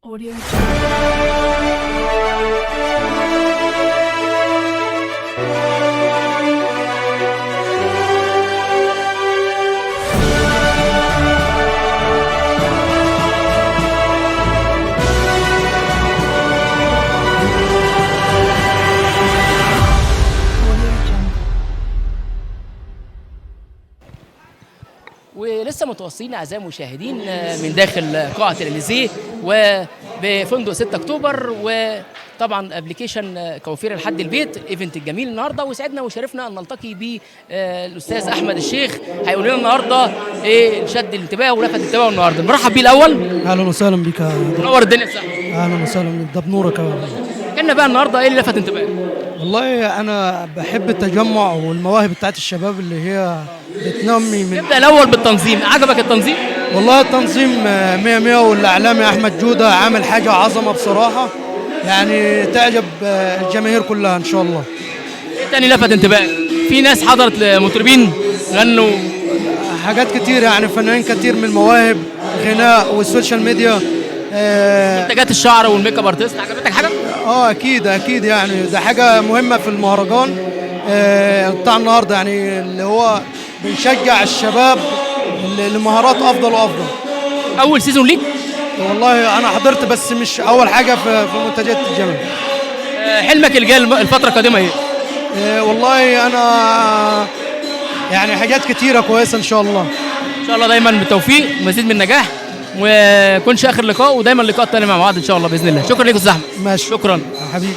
Audio Jungle. Audio Jungle. ولسه متواصلين اعزائي المشاهدين من داخل قاعه الاليزيه وبفندق 6 اكتوبر، وطبعا ابلكيشن كوافير لحد البيت ايفنت الجميل النهارده. وسعدنا وشرفنا ان نلتقي بالاستاذ احمد الشيخ، هيقول لنا النهارده ايه شد الانتباه ولفت الانتباه النهارده. نرحب بيه الاول. اهلا وسهلا بك يا دكتور. نور الدنيا يا صاحبي. اهلا وسهلا، ده بنورك يا ولد. كنا بقى النهارده ايه اللي لفت انتباهك؟ والله انا بحب التجمع والمواهب بتاعت الشباب اللي هي بتنمي من. نبدا الاول بالتنظيم. عجبك التنظيم؟ والله التنظيم 100 100، والاعلامي احمد جوده عامل حاجه عظمه بصراحه، يعني تعجب الجماهير كلها ان شاء الله. ايه تاني لفت انتباهك؟ في ناس حضرت مطربين غنوا، حاجات كتير، يعني فنانين كتير من المواهب، غناء والسوشيال ميديا. منتجات الشعر والميك اب ارتست. عجبتك حاجه؟ اكيد اكيد، يعني ده حاجه مهمه في المهرجان بتاع النهارده، يعني اللي هو بنشجع الشباب لمهارات افضل وافضل. اول سيزون ليك؟ والله انا حضرت بس مش اول حاجه في منتجات الجمال. حلمك اللي جاي الفتره القادمه ايه؟ والله انا يعني حاجات كتيره كويسه ان شاء الله. ان شاء الله دايما بالتوفيق ومزيد من النجاح، وكنش اخر لقاء، ودايما لقاء تاني مع بعض ان شاء الله باذن الله. شكرا ليك يا استاذ احمد. ماشي، شكرا حبيبي.